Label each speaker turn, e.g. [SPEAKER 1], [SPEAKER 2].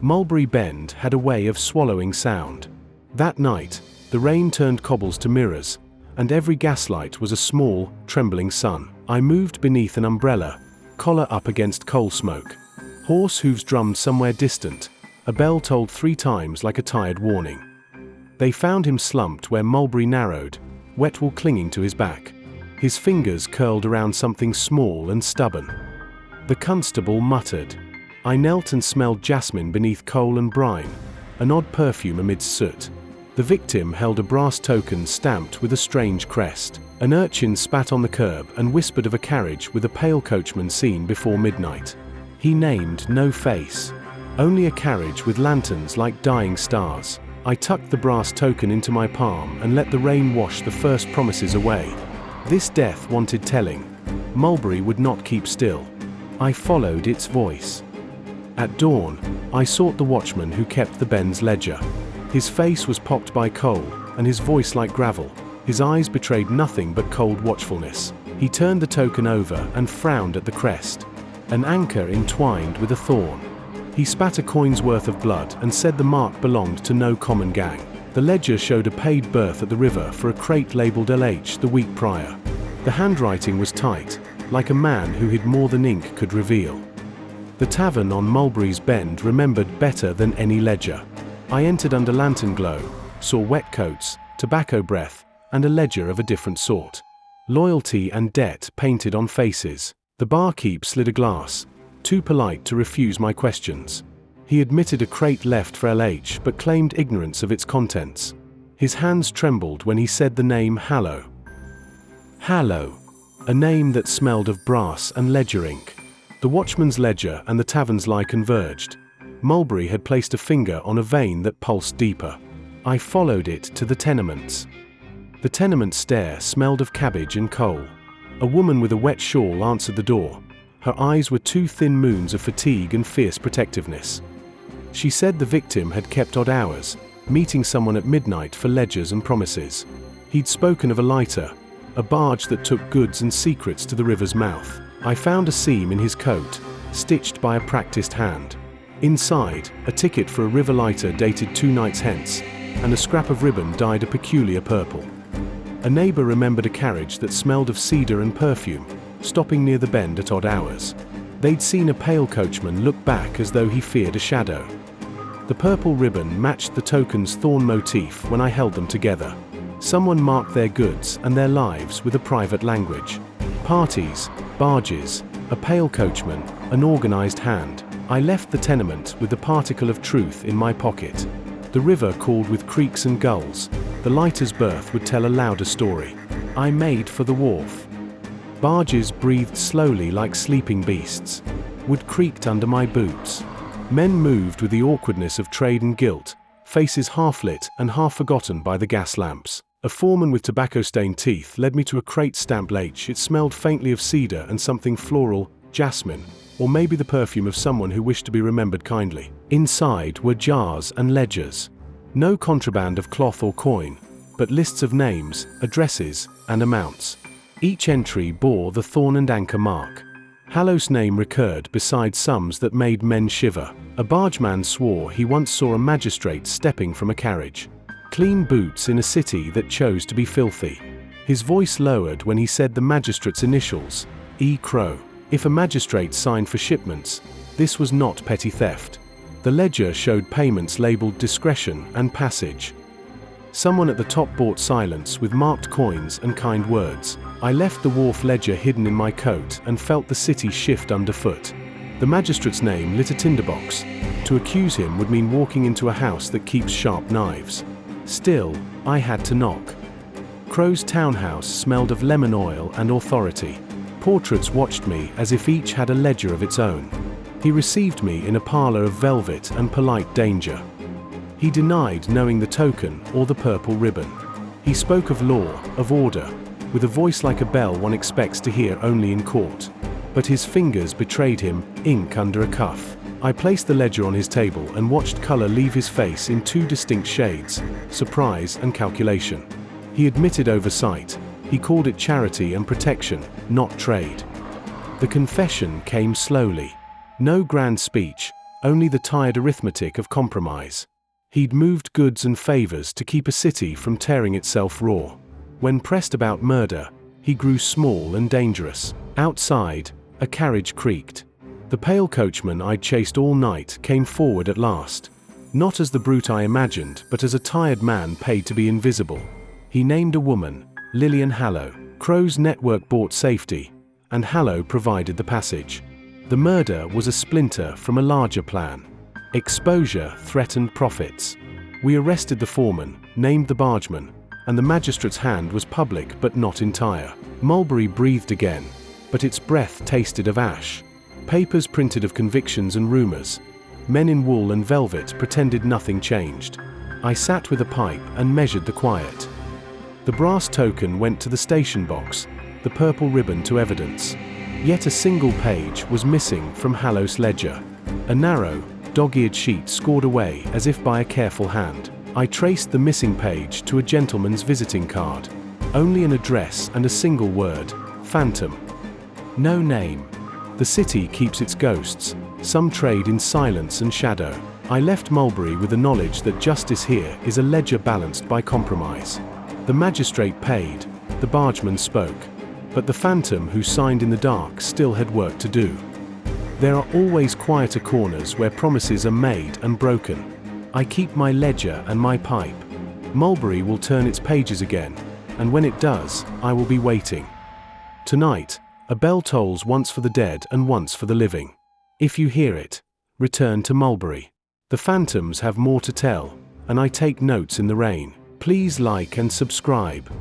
[SPEAKER 1] Mulberry Bend had a way of swallowing sound. That night, the rain turned cobbles to mirrors, and every gaslight was a small, trembling sun. I moved beneath an umbrella, collar up against coal smoke. Horse hooves drummed somewhere distant. A bell tolled 3 times like a tired warning. They found him slumped where Mulberry narrowed, wet wool clinging to his back. His fingers curled around something small and stubborn. The constable muttered. I knelt and smelled jasmine beneath coal and brine, an odd perfume amidst soot. The victim held a brass token stamped with a strange crest. An urchin spat on the curb and whispered of a carriage with a pale coachman seen before midnight. He named no face, only a carriage with lanterns like dying stars. I tucked the brass token into my palm and let the rain wash the first promises away. This death wanted telling. Mulberry would not keep still. I followed its voice. At dawn, I sought the watchman who kept the Bend's ledger. His face was pocked by coal, and his voice like gravel. His eyes betrayed nothing but cold watchfulness. He turned the token over and frowned at the crest. An anchor entwined with a thorn. He spat a coin's worth of blood and said the mark belonged to no common gang. The ledger showed a paid berth at the river for a crate labelled LH the week prior. The handwriting was tight, like a man who hid more than ink could reveal. The tavern on Mulberry's Bend remembered better than any ledger. I entered under lantern glow, saw wet coats, tobacco breath, and a ledger of a different sort. Loyalty and debt painted on faces. The barkeep slid a glass, too polite to refuse my questions. He admitted a crate left for LH but claimed ignorance of its contents. His hands trembled when he said the name Hallow. Hallow, a name that smelled of brass and ledger ink. The watchman's ledger and the tavern's lie converged. Mulberry had placed a finger on a vein that pulsed deeper. I followed it to the tenements. The tenement stair smelled of cabbage and coal. A woman with a wet shawl answered the door. Her eyes were 2 thin moons of fatigue and fierce protectiveness. She said the victim had kept odd hours, meeting someone at midnight for ledgers and promises. He'd spoken of a lighter, a barge that took goods and secrets to the river's mouth. I found a seam in his coat, stitched by a practiced hand. Inside, a ticket for a river lighter dated 2 nights hence, and a scrap of ribbon dyed a peculiar purple. A neighbor remembered a carriage that smelled of cedar and perfume, stopping near the bend at odd hours. They'd seen a pale coachman look back as though he feared a shadow. The purple ribbon matched the token's thorn motif when I held them together. Someone marked their goods and their lives with a private language. Parties, barges, a pale coachman, an organized hand. I left the tenement with the particle of truth in my pocket. The river called with creeks and gulls. The lighter's berth would tell a louder story. I made for the wharf. Barges breathed slowly like sleeping beasts. Wood creaked under my boots. Men moved with the awkwardness of trade and guilt, faces half-lit and half-forgotten by the gas lamps. A foreman with tobacco-stained teeth led me to a crate stamped H. It smelled faintly of cedar and something floral, jasmine, or maybe the perfume of someone who wished to be remembered kindly. Inside were jars and ledgers. No contraband of cloth or coin, but lists of names, addresses, and amounts. Each entry bore the thorn and anchor mark. Hallow's name recurred beside sums that made men shiver. A bargeman swore he once saw a magistrate stepping from a carriage. Clean boots in a city that chose to be filthy. His voice lowered when he said the magistrate's initials, E. Crow. If a magistrate signed for shipments, this was not petty theft. The ledger showed payments labeled discretion and passage. Someone at the top bought silence with marked coins and kind words. I left the wharf ledger hidden in my coat and felt the city shift underfoot. The magistrate's name lit a tinderbox. To accuse him would mean walking into a house that keeps sharp knives. Still, I had to knock. Crow's townhouse smelled of lemon oil and authority. Portraits watched me as if each had a ledger of its own. He received me in a parlor of velvet and polite danger. He denied knowing the token or the purple ribbon. He spoke of law, of order, with a voice like a bell one expects to hear only in court. But his fingers betrayed him, ink under a cuff. I placed the ledger on his table and watched color leave his face in 2 distinct shades, surprise and calculation. He admitted oversight. He called it charity and protection, not trade. The confession came slowly. No grand speech, only the tired arithmetic of compromise. He'd moved goods and favors to keep a city from tearing itself raw. When pressed about murder, he grew small and dangerous. Outside, a carriage creaked. The pale coachman I'd chased all night came forward at last. Not as the brute I imagined, but as a tired man paid to be invisible. He named a woman, Lillian Hallow. Crow's network bought safety, and Hallow provided the passage. The murder was a splinter from a larger plan. Exposure threatened profits. We arrested the foreman, named the bargeman, and the magistrate's hand was public but not entire. Mulberry breathed again, but its breath tasted of ash. Papers printed of convictions and rumors. Men in wool and velvet pretended nothing changed. I sat with a pipe and measured the quiet. The brass token went to the station box, the purple ribbon to evidence. Yet a single page was missing from Hallow's ledger. A narrow, dog-eared sheet scored away as if by a careful hand. I traced the missing page to a gentleman's visiting card. Only an address and a single word, Phantom. No name. The city keeps its ghosts. Some trade in silence and shadow. I left Mulberry with the knowledge that justice here is a ledger balanced by compromise. The magistrate paid, the bargeman spoke, but the phantom who signed in the dark still had work to do. There are always quieter corners where promises are made and broken. I keep my ledger and my pipe. Mulberry will turn its pages again, and when it does, I will be waiting. Tonight, a bell tolls once for the dead and once for the living. If you hear it, return to Mulberry. The phantoms have more to tell, and I take notes in the rain. Please like and subscribe.